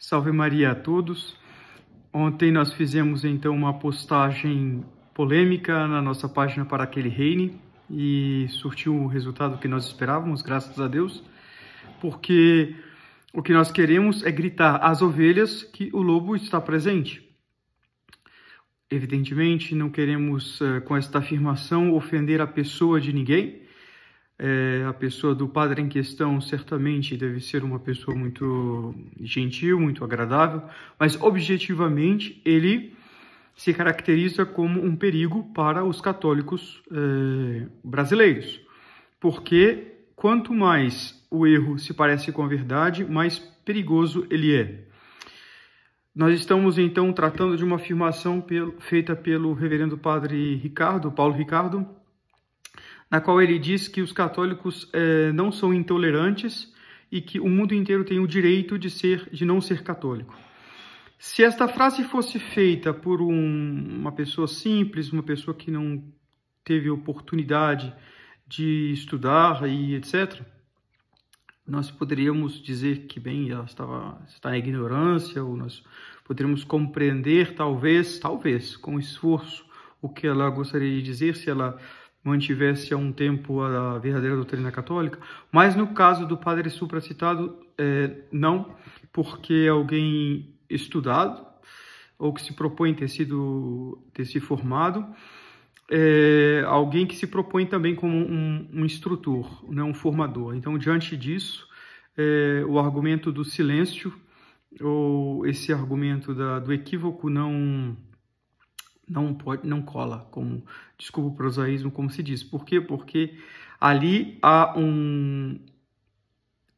Salve Maria a todos. Ontem nós fizemos então uma postagem polêmica na nossa página Para Que Ele Reine e surtiu o resultado que nós esperávamos, graças a Deus, porque o que nós queremos é gritar às ovelhas que o lobo está presente. Evidentemente, não queremos, com esta afirmação, ofender a pessoa de ninguém. A pessoa do padre em questão certamente deve ser uma pessoa muito gentil, muito agradável, mas objetivamente ele se caracteriza como um perigo para os católicos brasileiros, porque quanto mais o erro se parece com a verdade, mais perigoso ele é. Nós estamos então tratando de uma afirmação feita pelo reverendo padre Paulo Ricardo, na qual ele diz que os católicos não são intolerantes e que o mundo inteiro tem o direito de não ser católico. Se esta frase fosse feita por uma pessoa simples, uma pessoa que não teve oportunidade de estudar e etc., nós poderíamos dizer que, bem, ela está em ignorância, ou nós poderíamos compreender, talvez, com esforço, o que ela gostaria de dizer, se ela mantivesse há um tempo a verdadeira doutrina católica, mas no caso do padre supracitado, não, porque é alguém estudado, ou que se propõe ter se formado, alguém que se propõe também como um instrutor, né, um formador. Então, diante disso, o argumento do silêncio, ou esse argumento do equívoco não cola, como, desculpa o prosaísmo, como se diz. Por quê? Porque ali há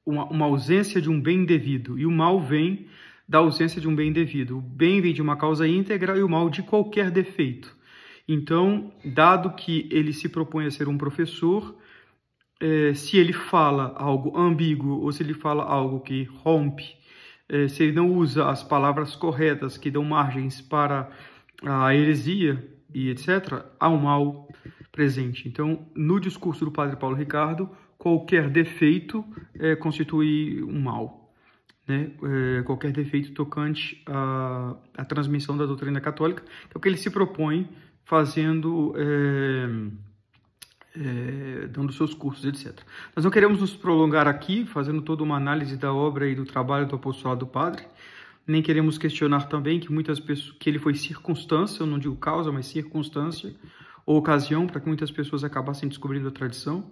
uma ausência de um bem devido, e o mal vem da ausência de um bem devido. O bem vem de uma causa íntegra e o mal de qualquer defeito. Então, dado que ele se propõe a ser um professor, se ele fala algo ambíguo, ou se ele fala algo que rompe, se ele não usa as palavras corretas que dão margens para a heresia e etc., há um mal presente. Então, no discurso do padre Paulo Ricardo, qualquer defeito constitui um mal, né? Qualquer defeito tocante à transmissão da doutrina católica, que é o que ele se propõe fazendo, dando seus cursos, etc. Nós não queremos nos prolongar aqui, fazendo toda uma análise da obra e do trabalho do apostolado do padre, nem queremos questionar também que muitas pessoas, que ele foi circunstância, eu não digo causa, mas circunstância, ou ocasião para que muitas pessoas acabassem descobrindo a tradição,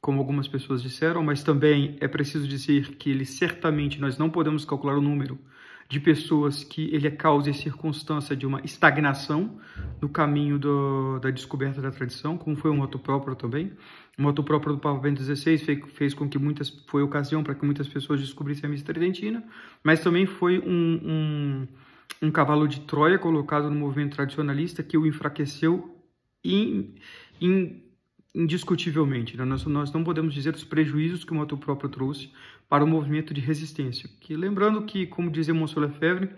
como algumas pessoas disseram, mas também é preciso dizer que ele certamente, nós não podemos calcular o número de pessoas que ele é causa e circunstância de uma estagnação no caminho da descoberta da tradição, como foi um motu proprio também. O motu proprio do Papa Bento XVI fez com que foi ocasião para que muitas pessoas descobrissem a missa tridentina, mas também foi um cavalo de Troia colocado no movimento tradicionalista que o enfraqueceu indiscutivelmente. Nós não podemos dizer os prejuízos que o motu proprio trouxe para o movimento de resistência. Lembrando que, como dizia Monsieur Lefebvre,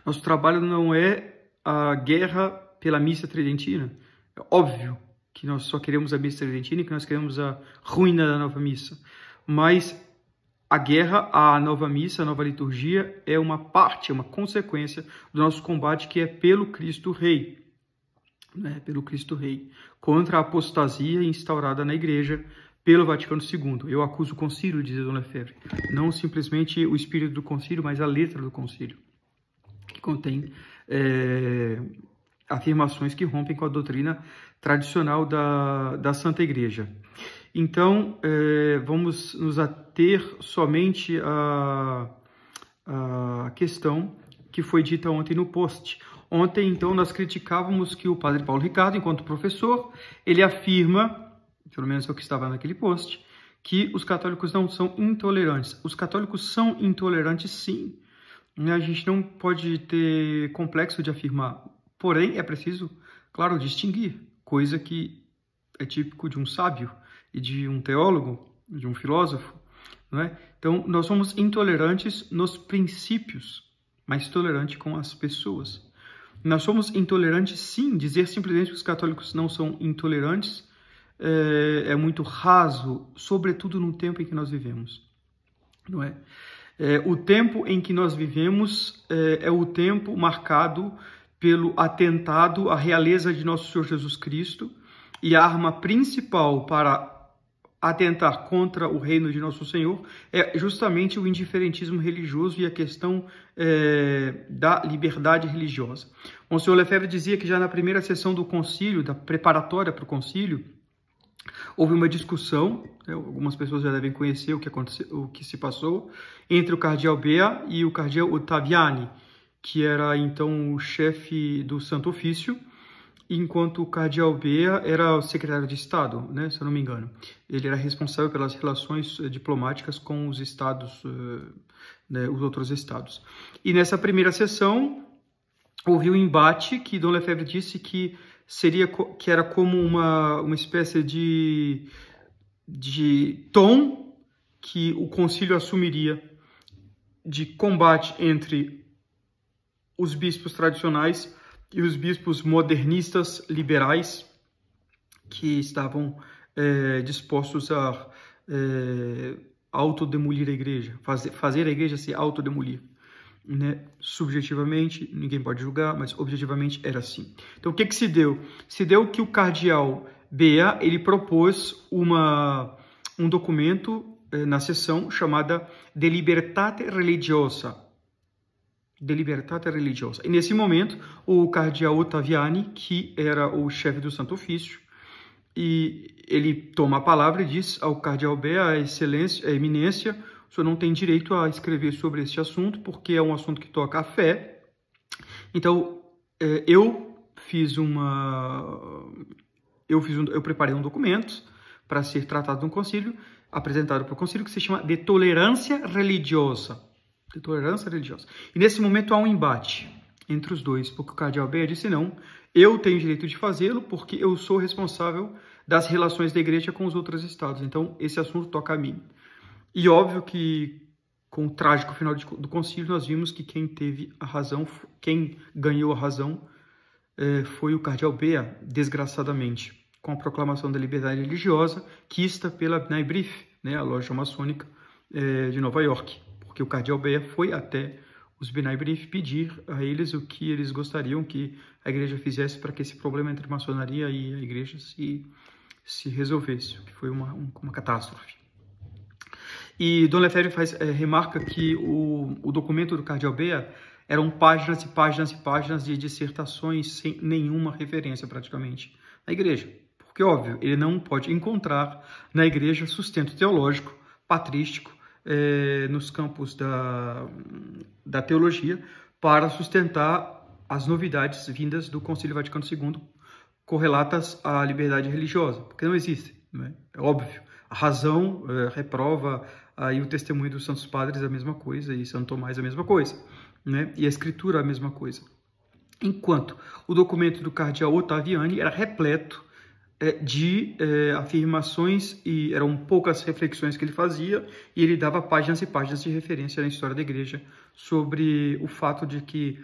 nosso trabalho não é a guerra pela missa tridentina. É óbvio que nós só queremos a missa tridentina e que nós queremos a ruína da nova missa. Mas a guerra à nova missa, à nova liturgia, é uma parte, é uma consequência do nosso combate, que é pelo Cristo Rei. Pelo Cristo Rei, contra a apostasia instaurada na Igreja pelo Vaticano II. Eu acuso o concílio, diz Dom Lefebvre, não simplesmente o espírito do concílio, mas a letra do concílio, que contém afirmações que rompem com a doutrina tradicional da Santa Igreja. Então, vamos nos ater somente à questão que foi dita ontem no post. Ontem, então, nós criticávamos que o padre Paulo Ricardo, enquanto professor, ele afirma, pelo menos é o que estava naquele post, que os católicos não são intolerantes. Os católicos são intolerantes, sim. A gente não pode ter complexo de afirmar. Porém, é preciso, claro, distinguir, coisa que é típico de um sábio e de um teólogo, de um filósofo, não é? Então, nós somos intolerantes nos princípios, mas tolerantes com as pessoas. Nós somos intolerantes, sim. Dizer simplesmente que os católicos não são intolerantes é muito raso, sobretudo no tempo em que nós vivemos, não é? O tempo em que nós vivemos é o tempo marcado pelo atentado à realeza de nosso Senhor Jesus Cristo, e a arma principal para atentar contra o reino de nosso Senhor é justamente o indiferentismo religioso e a questão da liberdade religiosa. Monsenhor Lefebvre dizia que já na primeira sessão do concílio, da preparatória para o concílio, houve uma discussão, algumas pessoas já devem conhecer o que aconteceu, o que se passou, entre o cardeal Bea e o cardeal Ottaviani, que era então o chefe do Santo Ofício, enquanto o cardeal Bea era o secretário de Estado, né, se eu não me engano. Ele era responsável pelas relações diplomáticas com os estados, né, os outros estados. E nessa primeira sessão, houve um embate que Dom Lefebvre disse que era como uma espécie de tom que o concílio assumiria de combate entre os bispos tradicionais e os bispos modernistas liberais que estavam dispostos a autodemolir a igreja, fazer a igreja se autodemolir. Né? Subjetivamente, ninguém pode julgar, mas objetivamente era assim. Então, o que se deu? Se deu que o cardeal Bea, ele propôs um documento na sessão chamada De Libertate Religiosa. De Libertate Religiosa. E nesse momento, o cardeal Ottaviani, que era o chefe do Santo Ofício, e ele toma a palavra e diz ao cardeal Bea, excelência, eminência, o senhor não tem direito a escrever sobre este assunto, porque é um assunto que toca a fé. Então, eu preparei um documento para ser tratado no concílio, apresentado para o concílio, que se chama de tolerância religiosa. De tolerância religiosa. E nesse momento há um embate entre os dois, porque o cardeal Bea disse não, eu tenho direito de fazê-lo porque eu sou responsável das relações da igreja com os outros estados, então esse assunto toca a mim. E óbvio que com o trágico final do concílio nós vimos que quem teve a razão, quem ganhou a razão foi o cardeal Bea, desgraçadamente, com a proclamação da liberdade religiosa quista pela B'nai B'rith, né, a loja maçônica de Nova York. Porque o cardeal Bea foi até os B'nai B'rith pedir a eles o que eles gostariam que a igreja fizesse para que esse problema entre a maçonaria e a igreja se resolvesse, que foi uma catástrofe. E Dom Lefebvre remarca que o documento do cardeal Bea eram páginas e páginas e páginas de dissertações sem nenhuma referência praticamente na igreja. Porque, óbvio, ele não pode encontrar na igreja sustento teológico, patrístico, nos campos da teologia para sustentar as novidades vindas do Concílio Vaticano II correlatas à liberdade religiosa, porque não existe, né? É óbvio. A razão reprova, aí o testemunho dos Santos Padres a mesma coisa, e Santo Tomás a mesma coisa, né? E a Escritura a mesma coisa. Enquanto o documento do cardeal Ottaviani era repleto de afirmações, e eram poucas reflexões que ele fazia, e ele dava páginas e páginas de referência na história da igreja sobre o fato de que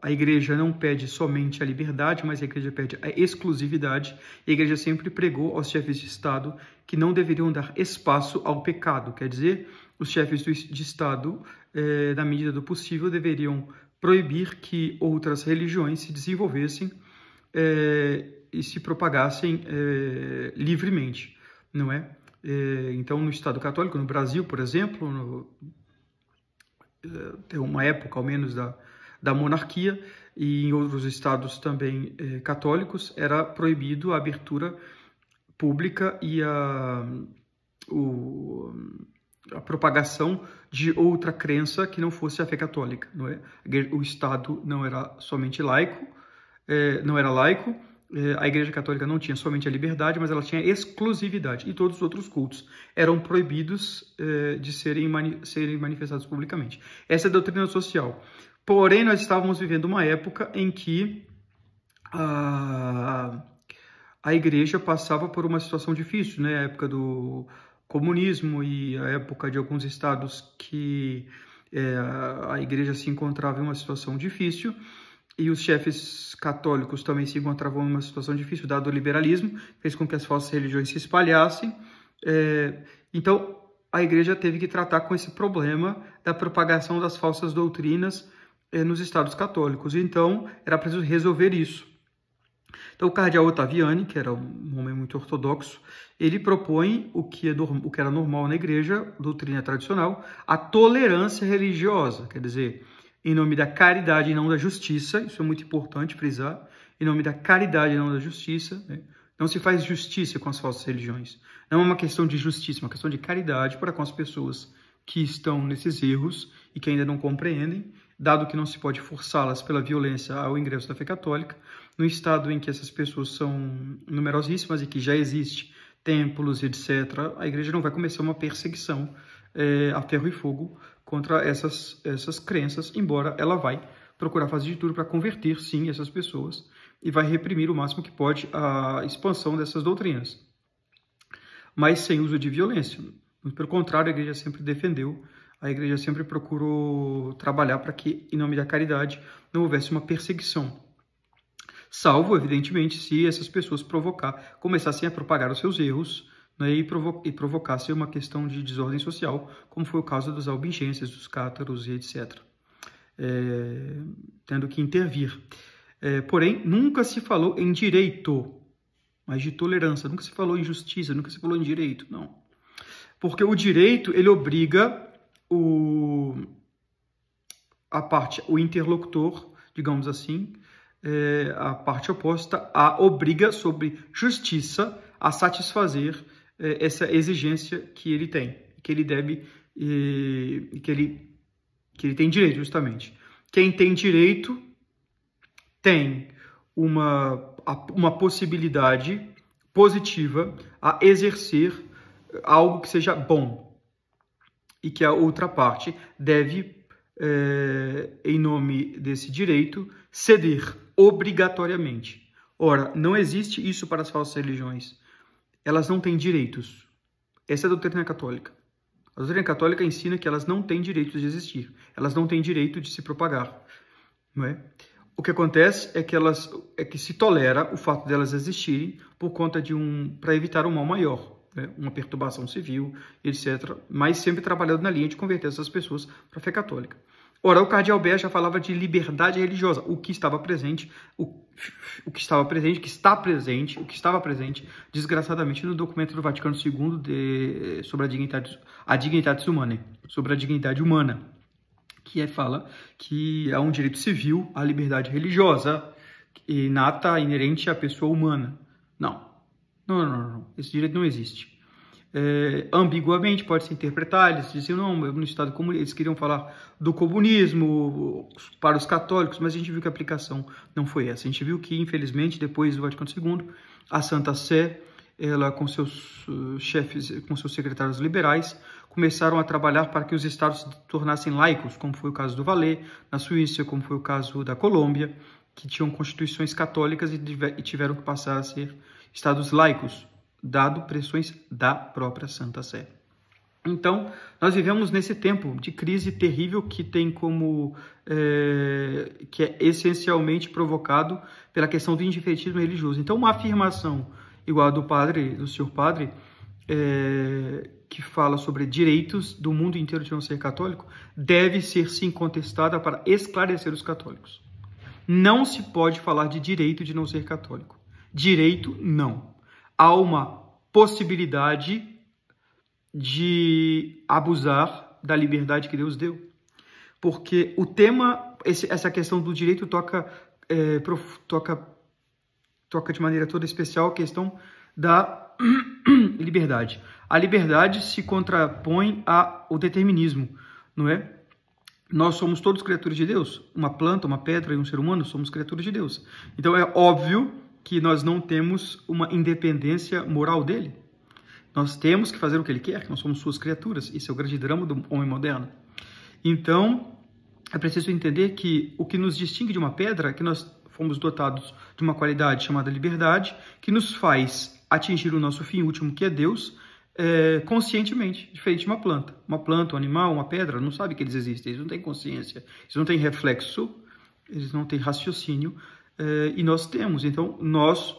a igreja não pede somente a liberdade, mas a igreja pede a exclusividade, e a igreja sempre pregou aos chefes de Estado que não deveriam dar espaço ao pecado, quer dizer, os chefes de Estado, na medida do possível, deveriam proibir que outras religiões se desenvolvessem e se propagassem livremente, não é? Então, no Estado católico, no Brasil, por exemplo, tem uma época, ao menos, da monarquia, e em outros estados também católicos, era proibido a abertura pública e a propagação de outra crença que não fosse a fé católica, não é? O Estado não era somente laico, a Igreja Católica não tinha somente a liberdade, mas ela tinha exclusividade, e todos os outros cultos eram proibidos de serem manifestados publicamente. Essa é a doutrina social. Porém, nós estávamos vivendo uma época em que a Igreja passava por uma situação difícil, né? A época do comunismo e a época de alguns estados que a Igreja se encontrava em uma situação difícil, e os chefes católicos também se encontravam em uma situação difícil, dado o liberalismo, fez com que as falsas religiões se espalhassem. Então, a igreja teve que tratar com esse problema da propagação das falsas doutrinas nos estados católicos. Então, era preciso resolver isso. Então, o cardeal Ottaviani, que era um homem muito ortodoxo, ele propõe o que era normal na igreja, doutrina tradicional, a tolerância religiosa, quer dizer, em nome da caridade e não da justiça, isso é muito importante frisar, em nome da caridade e não da justiça, né? Não se faz justiça com as falsas religiões. Não é uma questão de justiça, é uma questão de caridade para com as pessoas que estão nesses erros e que ainda não compreendem, dado que não se pode forçá-las pela violência ao ingresso da fé católica, no estado em que essas pessoas são numerosíssimas e que já existe templos, etc., a igreja não vai começar uma perseguição a ferro e fogo contra essas crenças, embora ela vai procurar fazer de tudo para converter, sim, essas pessoas e vai reprimir o máximo que pode a expansão dessas doutrinas, mas sem uso de violência. Pelo contrário, a igreja sempre defendeu, a igreja sempre procurou trabalhar para que, em nome da caridade, não houvesse uma perseguição. Salvo, evidentemente, se essas pessoas começassem a propagar os seus erros, né, e provocassem uma questão de desordem social, como foi o caso dos albigenses, dos cátaros e etc., tendo que intervir. Porém, nunca se falou em direito, mas de tolerância. Nunca se falou em justiça, nunca se falou em direito, não. Porque o direito, ele obriga o interlocutor, digamos assim, a parte oposta, obriga sobre justiça a satisfazer essa exigência que ele tem, que ele deve, que ele tem direito, justamente. Quem tem direito tem uma possibilidade positiva a exercer algo que seja bom e que a outra parte deve, em nome desse direito, ceder obrigatoriamente. Ora, não existe isso para as falsas religiões. Elas não têm direitos. Essa é a doutrina católica. A doutrina católica ensina que elas não têm direito de existir. Elas não têm direito de se propagar. Não é? O que acontece é que se tolera o fato delas existirem por conta para evitar um mal maior, né? Uma perturbação civil, etc. Mas sempre trabalhando na linha de converter essas pessoas para a fé católica. Ora, o cardeal Bea já falava de liberdade religiosa, o que estava presente, desgraçadamente, no documento do Vaticano II sobre a dignidade humana, que fala que há um direito civil à liberdade religiosa, inata, inerente à pessoa humana. Não. Esse direito não existe. Ambiguamente pode se interpretar, eles diziam, não, no Estado comunista, eles queriam falar do comunismo para os católicos, mas a gente viu que a aplicação não foi essa. A gente viu que, infelizmente, depois do Vaticano II, a Santa Sé, ela com seus chefes, com seus secretários liberais, começaram a trabalhar para que os estados se tornassem laicos, como foi o caso do Valais, na Suíça, como foi o caso da Colômbia, que tinham constituições católicas e tiveram que passar a ser estados laicos, dado pressões da própria Santa Sé. Então, nós vivemos nesse tempo de crise terrível que tem que é essencialmente provocado pela questão do indiferentismo religioso. Então, uma afirmação igual a do senhor padre, que fala sobre direitos do mundo inteiro de não ser católico, deve ser sim contestada para esclarecer os católicos. Não se pode falar de direito de não ser católico. Direito, não. Há uma possibilidade de abusar da liberdade que Deus deu. Porque o tema, essa questão do direito toca de maneira toda especial a questão da liberdade. A liberdade se contrapõe ao determinismo, não é? Nós somos todos criaturas de Deus. Uma planta, uma pedra e um ser humano somos criaturas de Deus. Então é óbvio que nós não temos uma independência moral dele. Nós temos que fazer o que ele quer, que nós somos suas criaturas. Isso é o grande drama do homem moderno. Então, é preciso entender que o que nos distingue de uma pedra é que nós fomos dotados de uma qualidade chamada liberdade, que nos faz atingir o nosso fim último, que é Deus, conscientemente, diferente de uma planta. Uma planta, um animal, uma pedra, não sabe que eles existem, eles não têm consciência, eles não têm reflexo, eles não têm raciocínio, e nós temos. Então, nós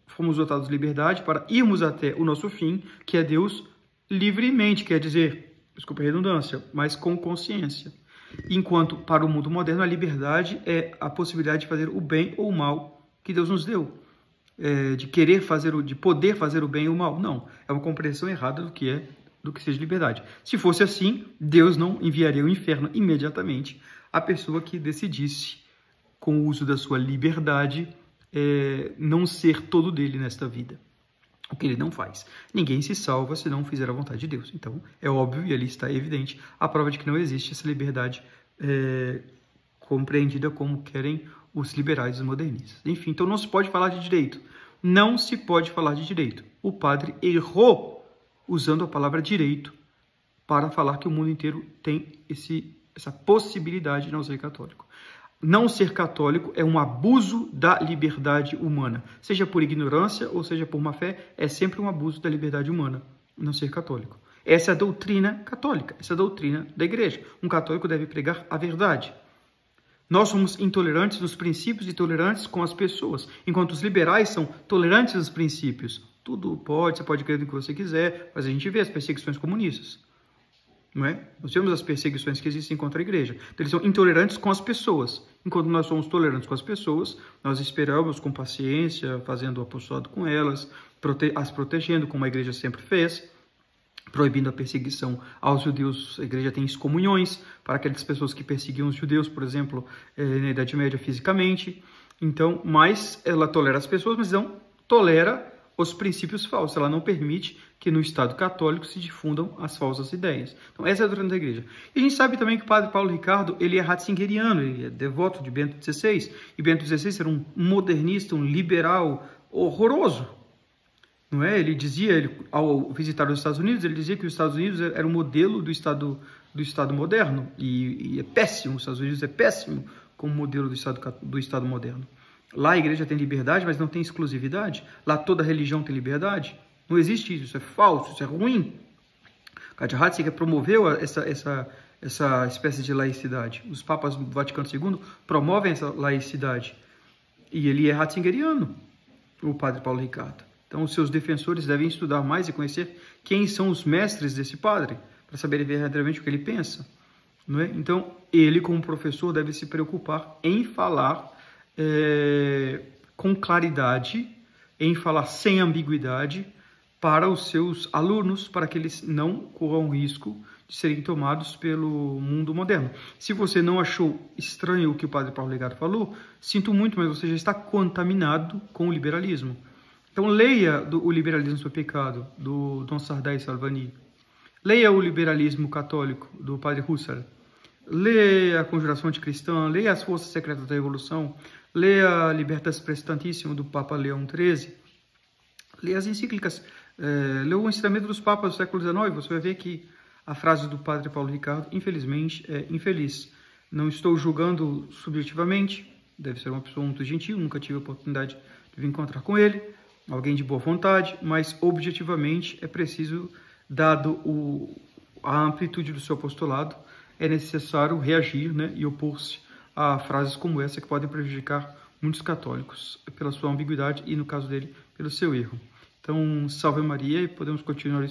fomos dotados de liberdade para irmos até o nosso fim, que é Deus, livremente, quer dizer, desculpa a redundância, mas com consciência. Enquanto para o mundo moderno a liberdade é a possibilidade de fazer o bem ou o mal que Deus nos deu. De poder fazer o bem ou o mal. Não, é uma compreensão errada do que seja liberdade. Se fosse assim, Deus não enviaria ao inferno imediatamente a pessoa que decidisse, com o uso da sua liberdade, não ser todo dele nesta vida. O que ele não faz. Ninguém se salva se não fizer a vontade de Deus. Então, é óbvio e ali está evidente a prova de que não existe essa liberdade compreendida como querem os liberais e os modernistas. Enfim, então não se pode falar de direito. Não se pode falar de direito. O padre errou usando a palavra direito para falar que o mundo inteiro tem essa possibilidade de não ser católico. Não ser católico é um abuso da liberdade humana. Seja por ignorância ou seja por má fé, é sempre um abuso da liberdade humana não ser católico. Essa é a doutrina católica, essa é a doutrina da igreja. Um católico deve pregar a verdade. Nós somos intolerantes nos princípios e tolerantes com as pessoas, enquanto os liberais são tolerantes nos princípios. Tudo pode, você pode crer no que você quiser, mas a gente vê as perseguições comunistas. Não é? Nós temos as perseguições que existem contra a igreja. Então, eles são intolerantes com as pessoas. Enquanto nós somos tolerantes com as pessoas, nós esperamos com paciência, fazendo o apostolado com elas, as protegendo, como a igreja sempre fez, proibindo a perseguição aos judeus. A igreja tem excomunhões para aquelas pessoas que perseguiam os judeus, por exemplo, na Idade Média fisicamente. Então, mas ela tolera as pessoas, mas não tolera os princípios falsos. Ela não permite que no Estado católico se difundam as falsas ideias. Então, essa é a doutrina da igreja. E a gente sabe também que o padre Paulo Ricardo, ele é ratzingeriano, ele é devoto de Bento XVI. E Bento XVI era um modernista, um liberal horroroso. Não é? Ele dizia, ao visitar os Estados Unidos, ele dizia que os Estados Unidos era um modelo do Estado moderno. E é péssimo, os Estados Unidos é péssimo como modelo do Estado moderno. Lá a igreja tem liberdade, mas não tem exclusividade. Lá toda religião tem liberdade. Não existe isso, isso é falso, isso é ruim. Katia Ratzinger promoveu essa espécie de laicidade. Os papas do Vaticano II promovem essa laicidade. E ele é ratzingeriano, o padre Paulo Ricardo. Então, os seus defensores devem estudar mais e conhecer quem são os mestres desse padre, para saber verdadeiramente o que ele pensa. Não é? Então, ele, como professor, deve se preocupar em falar com claridade, em falar sem ambiguidade para os seus alunos, para que eles não corram risco de serem tomados pelo mundo moderno. Se você não achou estranho o que o padre Paulo Ricardo falou, sinto muito, mas você já está contaminado com o liberalismo. Então leia O Liberalismo Seu Pecado, do Dom Sardá Salvani. Leia o Liberalismo Católico, do padre Husserl. Leia a Conjuração Anticristã, leia As Forças Secretas da Revolução, leia Libertas Prestantissimo, do Papa Leão XIII, leia as encíclicas, leia o Ensinamento dos Papas do século XIX, você vai ver que a frase do padre Paulo Ricardo, infelizmente, é infeliz. Não estou julgando subjetivamente, deve ser uma pessoa muito gentil, nunca tive a oportunidade de me encontrar com ele, alguém de boa vontade, mas objetivamente é preciso, dado a amplitude do seu apostolado, é necessário reagir, né, e opor-se a frases como essa que podem prejudicar muitos católicos pela sua ambiguidade e, no caso dele, pelo seu erro. Então, salve Maria, e podemos continuar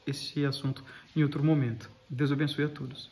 esse assunto em outro momento. Deus abençoe a todos.